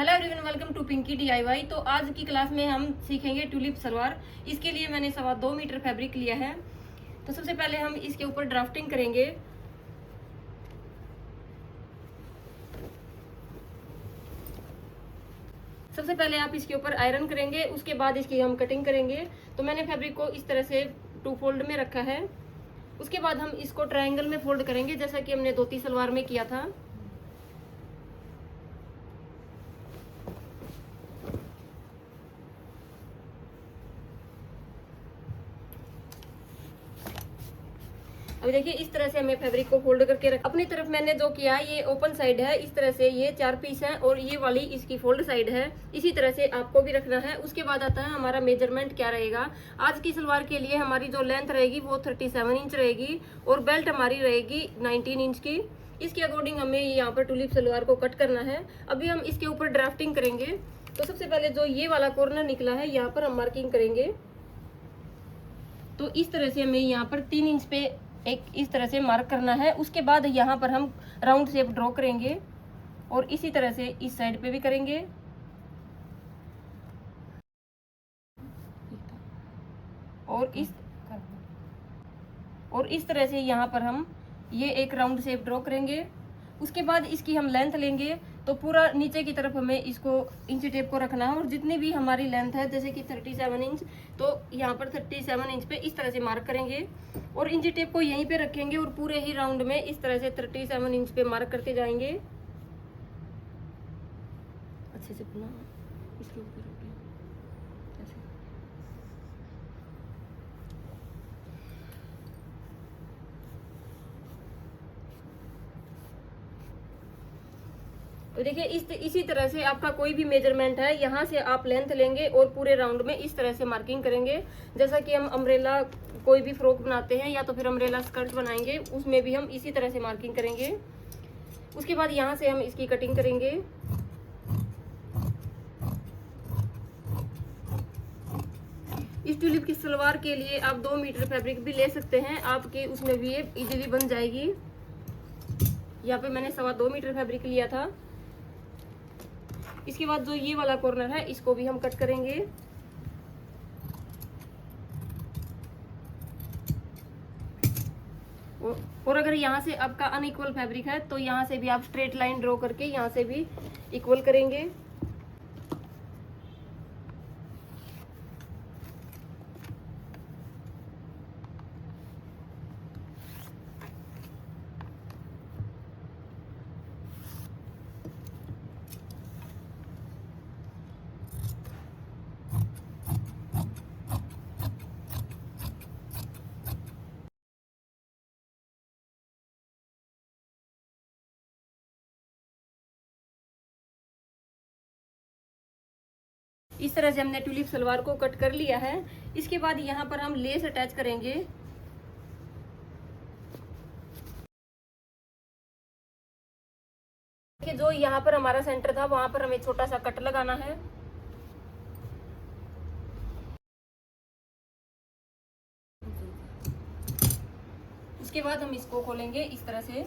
Hello everyone, welcome to Pinky DIY. तो आज की क्लास में हम सीखेंगे ट्यूलिप सलवार। इसके लिए मैंने 2.25 मीटर फैब्रिक लिया है। तो सबसे पहले हम इसके ऊपर ड्राफ्टिंग करेंगे। सबसे पहले आप इसके ऊपर आयरन करेंगे, उसके बाद इसकी हम कटिंग करेंगे। तो मैंने फैब्रिक को इस तरह से 2 फोल्ड में रखा है। उसके बाद हम इसको ट्रायंगल में फोल्ड करेंगे, जैसा कि हमने धोती सलवार में किया था। अभी देखिए, इस तरह से हमें फैब्रिक को फोल्ड करके रख। अपनी तरफ मैंने जो किया है, ये ओपन साइड है। इस तरह से ये 4 पीस है और ये वाली इसकी फोल्ड साइड है। इसी तरह से आपको भी रखना है। उसके बाद आता है हमारा मेजरमेंट क्या रहेगा। आज की सलवार के लिए हमारी जो लेंथ रहेगी वो 37 इंच रहेगी और बेल्ट हमारी रहेगी 19 इंच की। इसके अकॉर्डिंग हमें यहाँ पर ट्यूलिप सलवार को कट करना है। अभी हम इसके ऊपर ड्राफ्टिंग करेंगे। तो सबसे पहले जो ये वाला कॉर्नर निकला है, यहाँ पर हम मार्किंग करेंगे। तो इस तरह से हमें यहाँ पर 3 इंच पे एक इस तरह से मार्क करना है। उसके बाद यहाँ पर हम राउंड शेप ड्रॉ करेंगे और इसी तरह से इस साइड पे भी करेंगे। और इस तरह से यहाँ पर हम ये एक राउंड शेप ड्रॉ करेंगे। उसके बाद इसकी हम लेंथ लेंगे। तो पूरा नीचे की तरफ हमें इसको इंच टेप को रखना है और जितनी भी हमारी लेंथ है, जैसे कि 37 इंच, तो यहाँ पर 37 इंच पे इस तरह से मार्क करेंगे और इंच टेप को यहीं पे रखेंगे और पूरे ही राउंड में इस तरह से 37 इंच पे मार्क करते जाएंगे। अच्छे से अपना इसके ऊपर तो देखिए, इसी तरह से आपका कोई भी मेजरमेंट है, यहाँ से आप लेंथ लेंगे और पूरे राउंड में इस तरह से मार्किंग करेंगे। जैसा कि हम अम्ब्रेला कोई भी फ्रॉक बनाते हैं या तो फिर अम्ब्रेला स्कर्ट बनाएंगे, उसमें भी हम इसी तरह से मार्किंग करेंगे। उसके बाद यहाँ से हम इसकी कटिंग करेंगे। इस ट्यूलिप की सलवार के लिए आप 2 मीटर फैब्रिक भी ले सकते हैं, आपके उसमें भी ये इजीली बन जाएगी। यहाँ पे मैंने 2.25 मीटर फैब्रिक लिया था। इसके बाद जो ये वाला कॉर्नर है, इसको भी हम कट करेंगे। और अगर यहाँ से आपका अनइक्वल फैब्रिक है तो यहाँ से भी आप स्ट्रेट लाइन ड्रॉ करके यहाँ से भी इक्वल करेंगे। इस तरह से हमने ट्यूलिप सलवार को कट कर लिया है। इसके बाद यहाँ पर हम लेस अटैच करेंगे। देखिए, जो यहाँ पर हमारा सेंटर था, वहां पर हमें छोटा सा कट लगाना है। उसके बाद हम इसको खोलेंगे इस तरह से।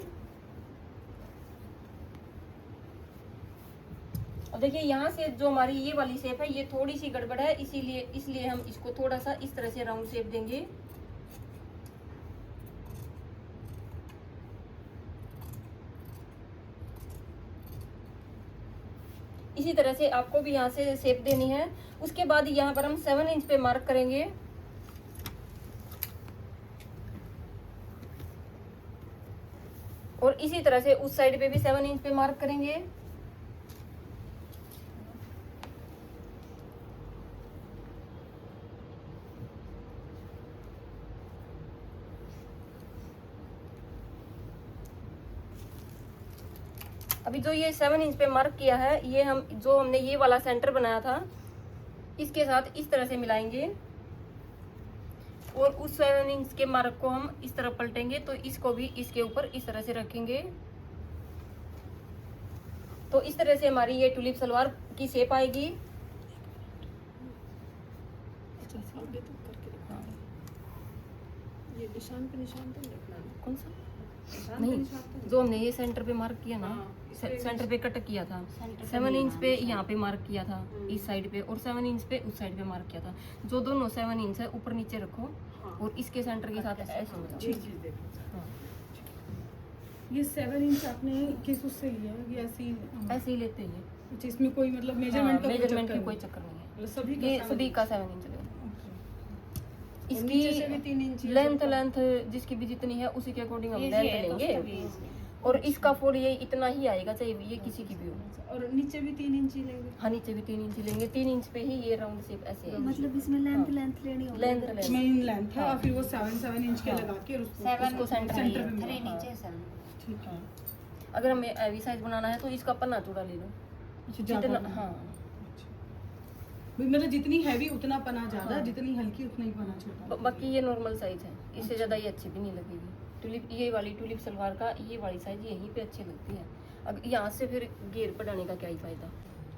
और देखिए, यहाँ से जो हमारी ये वाली शेप है, ये थोड़ी सी गड़बड़ है, इसलिए हम इसको थोड़ा सा इस तरह से राउंड शेप देंगे। इसी तरह से आपको भी यहाँ से शेप देनी है। उसके बाद यहाँ पर हम 7 इंच पे मार्क करेंगे। और इसी तरह से उस साइड पे भी 7 इंच पे मार्क करेंगे। अभी जो ये 7 इंच पे मार्क किया है, ये हमने ये वाला सेंटर बनाया था, इसके साथ इस तरह से मिलाएंगे और उस 7 इंच के मार्क को हम इस तरह पलटेंगे। तो इसको भी इसके ऊपर इस तरह से रखेंगे। तो इस तरह से हमारी ये ट्यूलिप सलवार की शेप आएगी। ये निशान पे निशान तो नहीं रखना। कौन सा? नहीं, जो हमने ये सेंटर पे मार्क किया ना, सेंटर पे कट किया था, 7 इंच पे यहाँ पे मार्क किया था इस साइड पे, और 7 इंच पे उस साइड पे मार्क किया था। जो दोनों 7 इंच है ऊपर नीचे रखो और इसके सेंटर के साथ ऐसे हो जाए। हाँ, ये 7 इंच आपने किस उससे लिया है? ये ऐसे ऐसे ही लेते हैं। अच्छा, इसमें कोई मतलब मेजरमेंट मेजरमेंट की कोई चक्कर नहीं है, सभी ये सभी का 7 इंच लेते। नीचे से भी 3 इंच लेंथ जिसकी भी जितनी है उसी के अकॉर्डिंग हम लेंथ लेंगे, और इसका फोल्ड ये इतना ही आएगा, चाहे ये किसी की भी हो। और नीचे भी 3 इंच ही लेंगे? हाँ, नीचे भी 3 इंच लेंगे। 3 इंच पे ही ये राउंड शेप ऐसे है। मतलब इसमें लेंथ लेनी होगी, लेंथ मेन लेंथ है, और फिर वो 7 इंच के लगा के उसको सेंटर में। 3 नीचे 7। ठीक है। अगर हमें हैवी साइज बनाना है तो इसका पन्ना चौड़ा ले लो जितना। हाँ, मतलब जितनी हैवी उतना पना ज्यादा, जितनी हल्की उतना ही पना छोटा। बाकी ये नॉर्मल साइज है, इससे ज्यादा ये अच्छी भी नहीं लगेगी। टुलिप, ये वाली टुलिप सलवार का ये वाली साइज यहीं पे अच्छी लगती है। अब यहाँ से फिर घेर बढ़ाने का क्या ही फायदा।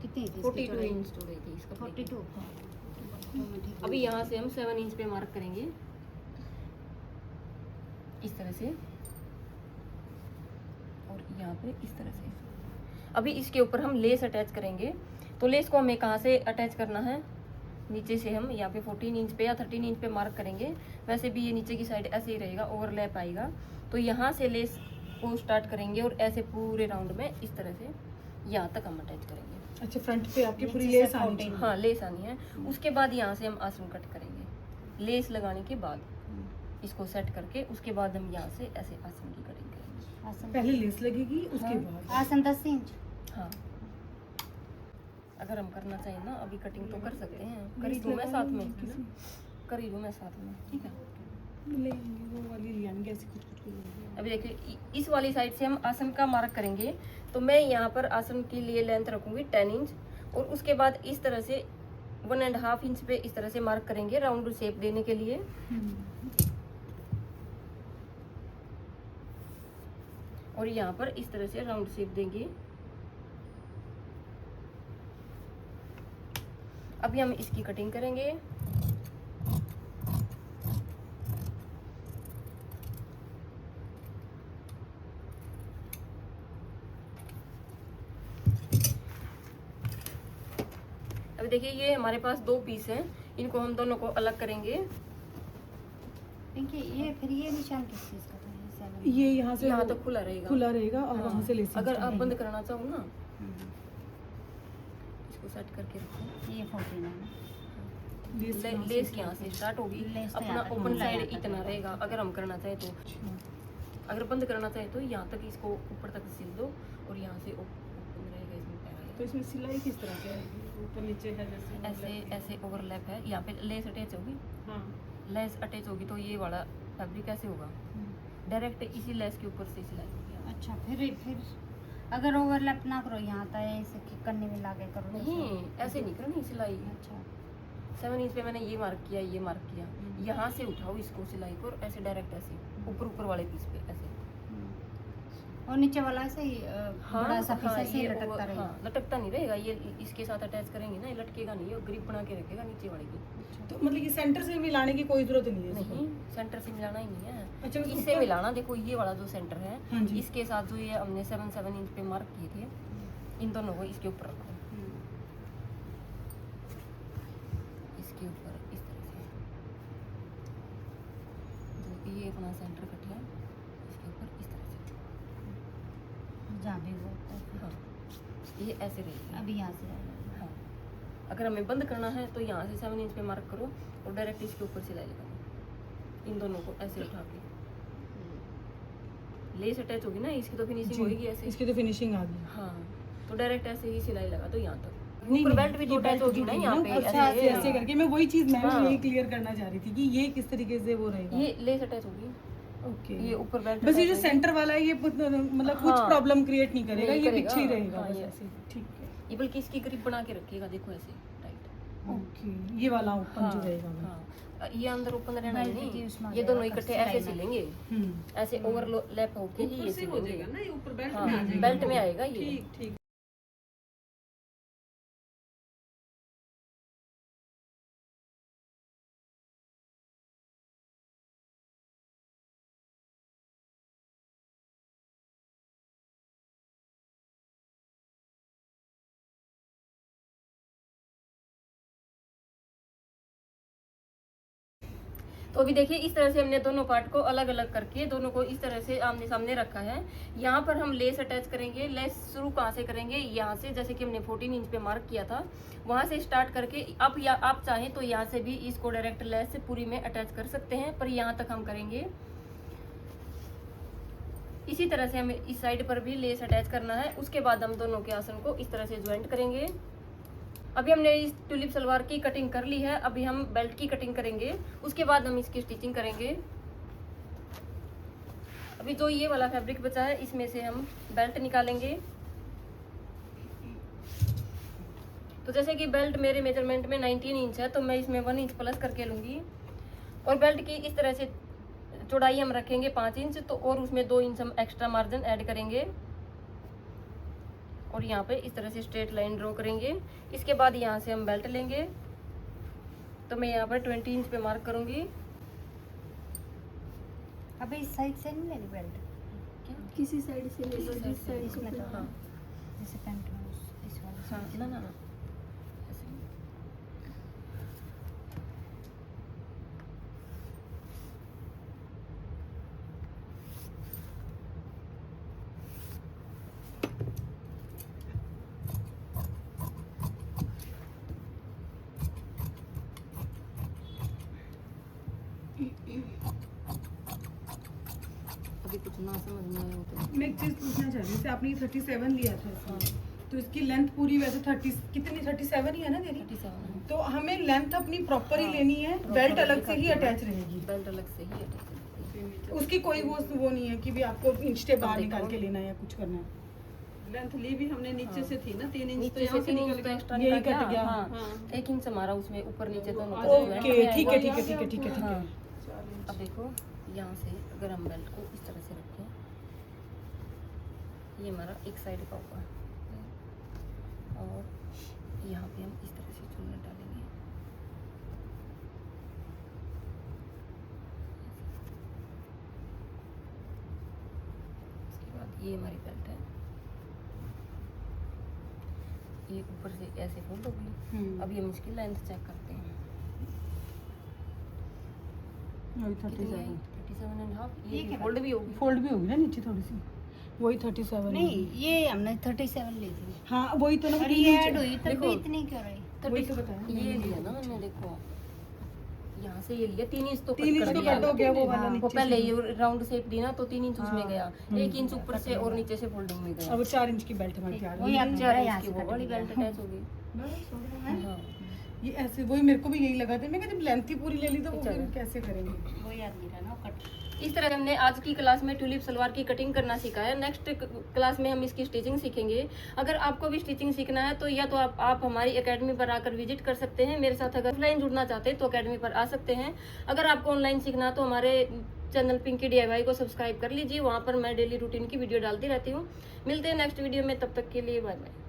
कितनी थी 42 इंच चौड़ाई थी इसका। 42। अभी यहाँ से हम 7 इंच पे मार्क करेंगे इस तरह से, और यहाँ पे इस तरह से। अभी इसके ऊपर हम लेस अटैच करेंगे, तो लेस को हमें कहाँ से अटैच करना है? नीचे से हम यहाँ पे 14 इंच पे या 13 इंच पे मार्क करेंगे। वैसे भी ये नीचे की साइड ऐसे ही रहेगा, ओवरलैप आएगा, तो यहाँ से लेस को स्टार्ट करेंगे और ऐसे पूरे राउंड में इस तरह से यहाँ तक हम अटैच करेंगे। अच्छा, फ्रंट पे आपकी पूरी लेस आनी चाहिए? हाँ, लेस आनी है। उसके बाद यहाँ से हम आसन कट करेंगे, लेस लगाने के बाद इसको सेट करके, उसके बाद हम यहाँ से ऐसे आसन की कटिंग करेंगे। पहले लेस लगेगी, उसके बाद आसन 10 इंच। हाँ, अगर हम करना चाहिए ना अभी कटिंग तो कर सकते हैं। कर ही दूँ मैं साथ में, कर ही दूँ मैं साथ में, ठीक है। वो वाली लियानी ऐसे कुछ अभी देखिए, इस वाली साइड से हम आसन का मार्क करेंगे, तो मैं यहाँ पर आसन के लिए लेंथ रखूंगी 10 इंच, और उसके बाद इस तरह से 1.5 इंच पे इस तरह से मार्क करेंगे राउंड शेप देने के लिए। और यहाँ पर इस तरह से राउंड शेप देंगे। अभी हम इसकी कटिंग करेंगे। अभी देखिए, ये हमारे पास 2 पीस हैं, इनको हम दोनों को अलग करेंगे। ये फिर ये निशान किस चीज का था? ये यहाँ से यहाँ तक खुला रहेगा, और हाँ। वहाँ से लेस। अगर आप बंद कराना चाहो ना, इसको सेट करके रखो। ये 14 है। लेस यहाँ से स्टार्ट होगी, अपना ओपन साइड इतना रहेगा। अगर हम करना चाहे तो, अगर बंद करना चाहे तो यहाँ तक इसको ऊपर तक सिल दो, और यहाँ से ओपन रहेगा, इसमें पैर आएगा। तो इसमें सिलाई किस तरह से है? ऊपर नीचे है जैसे ऐसे ऐसे ओवरलैप है, यहाँ पे लेस अटैच होगी। हाँ, लेस अटैच होगी तो ये वाला फैब्रिक कैसे होगा? डायरेक्ट इसी लेस के ऊपर से सिलाई होगी। अच्छा, फिर अगर ओवरलैप ना करो यहाँ तक, ऐसे कन्ने में लाके करो। नहीं, ऐसे नहीं करनी सिलाई। अच्छा, 7 इंच पे मैंने ये मार्क किया, ये मार्क किया, यहाँ से उठाओ इसको सिलाई को, और ऐसे डायरेक्ट ऐसे ऊपर वाले पीस पे ऐसे। और नीचे वाला ऐसे ही बड़ा सा पीस ऐसे ही लटकता रहेगा। हाँ, लटकता नहीं रहेगा, ये इसके साथ अटैच करेंगे ना, ये लटकेगा नहीं, ये ग्रिप बना के रखेगा नीचे वाले की। तो मतलब ये सेंटर से मिलाने की कोई जरूरत नहीं है? नहीं, सेंटर से मिलाना ही नहीं है। अच्छा, इससे मिलाना, देखो ये वाला जो सेंटर है, हाँ जी। इसके साथ जो ये हमने 7 इंच पे मार्क किए थे, इन दोनों को इसके ऊपर रखो, इसके ऊपर इस तरह से। जो ये अपना सेंटर कट है, इसके ऊपर इस तरह से। जहाँ भी वो होता है। हाँ, ये ऐसे रहेगी। अभी यहाँ से रहेगा। हाँ, अगर हमें बंद करना है तो यहाँ से 7 इंच पे मार्क करो, और डायरेक्ट इसके ऊपर सिलाई लगा दो, इन दोनों को ऐसे उठा के। लेस अटैच होगी ना, इसकी तो फिनिशिंग होगी ऐसे। इसकी तो फिनिशिंग आ गई। हाँ, तो डायरेक्ट ऐसे ही सिलाई लगा दो यहाँ तक। नहीं, ऊपर बेल्ट भी तो अटैच होगी ना यहाँ पे, अच्छा, ऐसे करके। मैं वही चीज हाँ। यही क्लियर करना चाह रही थी कि ये किस तरीके से वो रहेगा। ये लेस अटैच होगी। ओके, ये ऊपर बेल्ट बस ये जो सेंटर वाला है, ये मतलब कुछ हाँ। प्रॉब्लम क्रिएट नहीं करेगा, नहीं ये करेगा। पीछे ही रहेगा। हाँ, बस ये ऐसे। ठीक है, ये बल्कि इसकी ग्रिप बना के रखिएगा, देखो ऐसे टाइट। ओके। ये वाला ओपन जो रहेगा वो। हाँ, ये अंदर ओपन रहना बेल्ट नहीं, की उसमें ये दोनों इकट्ठे ऐसे सिलाई सिलेंगे, ऐसे ओवरलैप होके ही ये सिलेंगे। ना, ये ऊपर बेल्ट हाँ, में आ जाएगा। बेल्ट में आएगा ये। ठीक ठीक। तो अभी देखिए इस तरह से हमने दोनों पार्ट को अलग अलग करके दोनों को इस तरह से आमने सामने रखा है। यहाँ पर हम लेस अटैच करेंगे। लेस शुरू कहाँ से करेंगे, यहाँ से, जैसे कि हमने 14 इंच पे मार्क किया था वहाँ से स्टार्ट करके अब या आप चाहें तो यहाँ से भी इसको डायरेक्ट लेस से पूरी में अटैच कर सकते हैं, पर यहाँ तक हम करेंगे। इसी तरह से हमें इस साइड पर भी लेस अटैच करना है। उसके बाद हम दोनों के आसन को इस तरह से ज्वाइंट करेंगे। अभी हमने इस ट्यूलिप सलवार की कटिंग कर ली है, अभी हम बेल्ट की कटिंग करेंगे, उसके बाद हम इसकी स्टिचिंग करेंगे। अभी जो ये वाला फैब्रिक बचा है इसमें से हम बेल्ट निकालेंगे। तो जैसे कि बेल्ट मेरे मेजरमेंट में 19 इंच है, तो मैं इसमें 1 इंच प्लस करके लूँगी। और बेल्ट की इस तरह से चौड़ाई हम रखेंगे 5 इंच, तो और उसमें 2 इंच हम एक्स्ट्रा मार्जिन ऐड करेंगे और यहाँ पे इस तरह से स्ट्रेट लाइन ड्रॉ करेंगे। इसके बाद यहाँ से हम बेल्ट लेंगे, तो मैं यहाँ पर 20 इंच पे मार्क करूँगी। अभी इस साइड से नहीं लेनी बेल्ट, किसी साइड से ले लो, जिस साइड इसमें को तो हाँ जैसे पैंट में इस वाले हाँ, से। ना ना ना ऐसे। अभी कुछ ना समझ में आया हो तो मैं एक चीज पूछना चाह रही हूँ, जैसे आपने 37 लिया था इसमें, हाँ। तो इसकी लेंथ पूरी वैसे 30 कितनी 37 ही है ना तेरी? 37 तो हमें लेंथ अपनी प्रॉपर ही हाँ, लेनी है, proper बेल्ट अलग से ही दिखाती है। अटैच रहेगी। बेल्ट अलग से ही अटैच रहेगी। उसकी कोई वो नहीं है कि भी आपको इंच टेप बाहर देखो। निकाल के लेना है या कुछ करना है। लेंथ ली भी हमने नीचे हाँ। से थी ना 3 इंच, तो नीचे यहाँ से से 3 निकल इंच तो गया। एक्स्ट्रा यही निकल कट गया। हाँ, हाँ। 1 इंच हमारा उसमें ऊपर नीचे दोनों ओके, तरफ जो है, ठीक है वो ठीक है ठीक है ठीक है ठीक है। हाँ। 4 इंच। अब देखो यहाँ से अगर हम बेल्ट को इस तरह से रखें, ये हमारा एक साइड का हुआ और यहाँ पे हम इस तरह से चुन्नट डालेंगे। उसके बाद ये हमारी बेल्ट है, ये ऊपर से ऐसे फोल्ड होगी। अभी हम इसकी लेंथ चेक करते हैं। वही कितनी आई? 37 37.5। ये ये क्या फोल्ड भी होगी। फोल्ड भी होगी ना नीचे थोड़ी सी, वही 37 नहीं, ये हमने 37 ली थी हाँ वही तो ना, और तीन ये इंच ऐड है। हुई तब देखो। भी इतनी क्यों रही? वही तो बताया ये लिया ना मैंने, देखो यहाँ से ये लिया 3 इंच तो 3 इंच कट तो कर कट हो गया वो वाला हाँ, वो नीचे पहले से। ये राउंड शेप दी ना, तो 3 इंच उसमें हाँ, गया, 1 इंच ऊपर से और नीचे से फोल्डिंग में गया। अब 4 इंच की बेल्ट हमारी तैयार वही हो आप गई। 4 यहाँ इंच की से वो कट वाली लिया। बेल्ट अटैच हो गई। हाँ ये ऐसे वही मेरे को भी यही लगा था, मैं कहती लेंथ ही पूरी ले ली तो वो चलो। फिर कैसे करेंगे। वही आदमी रहा ना कट। इस तरह हमने आज की क्लास में ट्यूलिप सलवार की कटिंग करना सीखा है। नेक्स्ट क्लास में हम इसकी स्टिचिंग सीखेंगे। अगर आपको भी स्टिचिंग सीखना है तो या तो आप हमारी एकेडमी पर आकर विजिट कर सकते हैं। मेरे साथ अगर ऑफलाइन जुड़ना चाहते हैं तो एकेडमी पर आ सकते हैं। अगर आपको ऑनलाइन सीखना है तो हमारे चैनल पिंकी DIY को सब्सक्राइब कर लीजिए, वहाँ पर मैं डेली रूटीन की वीडियो डालती रहती हूँ। मिलते हैं नेक्स्ट वीडियो में, तब तक के लिए बाय बाय।